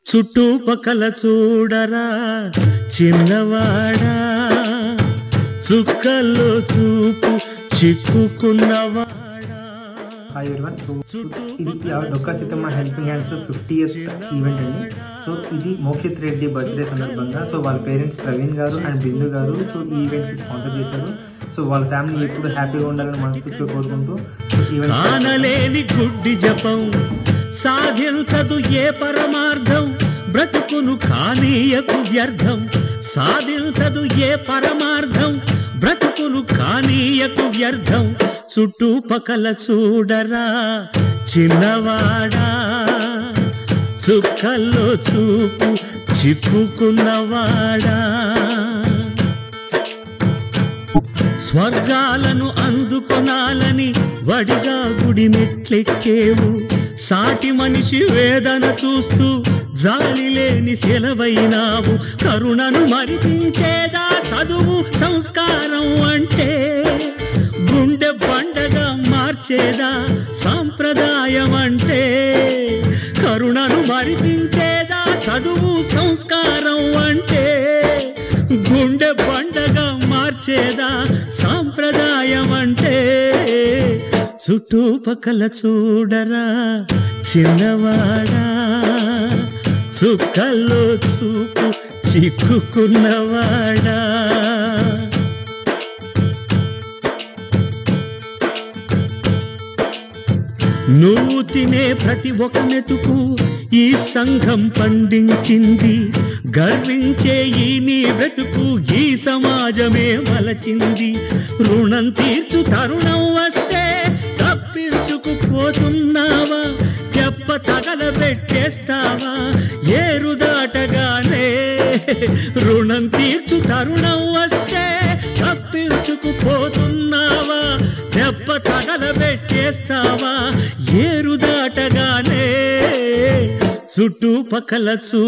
చుట్టుపక్కల చూడరా చిన్నవాడా, చుక్కల్లో చూపు చిక్కుకున్నవాడా. Hi everyone. సో ఇది Dokka Seethamma helping hands 50th event అండి. సో ఇది మోక్షిత్ రెడ్డి బర్త్డే సందర్భంగా సో వాళ్ళ పేరెంట్స్ ప్రవీణ్ గారు అండ్ బిందు గారు సో ఈ ఈవెంట్కి స్పాన్సర్ చేశారు. సో వాళ్ళ ఫ్యామిలీ ఎప్పుడు హ్యాపీగా ఉండాలని మనస్ఫూర్తిగా కోరుకుంటూ ఆనలేని గుడ్డి జపం సాధించదు ఏ పరమార్థం, బ్రతుకును కానీయకు వ్యర్థం. సాధించదు ఏ పరమార్థం, బ్రతుకును కానీయకు వ్యర్థం. చుట్టుపక్కల చూడరా చిన్నవాడా, చుక్కల్లో చూపు చిక్కుకున్నవాడా. స్వర్గాలను అందుకొనాలని వడిగా గుడి మెట్లెక్కేవు, సాటి మనిషి వేదన చూస్తూ జాలి లేని సెలవైనావు. కరుణను మరిపించేదా చదువు సంస్కారం అంటే, గుండె బండగా మార్చేదా సాంప్రదాయం అంటే. కరుణను మరిపించేదా చదువు సంస్కారం అంటే, గుండె బండగా మార్చేదా సాంప్రదాయం అంటే. చుట్టుపక్కల చూడరా చిన్నవాడా, చుక్కల్లో చూపు చిక్కుకున్నవాడా. నువ్వు తినే ప్రతి ఒక్క మెతుకు ఈ సంఘం పండించింది, గర్వించే ఈ నీ బ్రతుకు ఈ సమాజమే మలచింది. రుణం తీర్చు తరుణం వస్తే తప్పించుకుపోతున్నావా, దెబ్బ తగలబెట్టేస్తావా ఏరుదాటగానే. రుణం తీర్చు తరుణం వస్తే తప్పించుకుపోతున్నావా, దెబ్బ తగలబెట్టేస్తావా ఏరుదాటగానే. చుట్టుపక్కల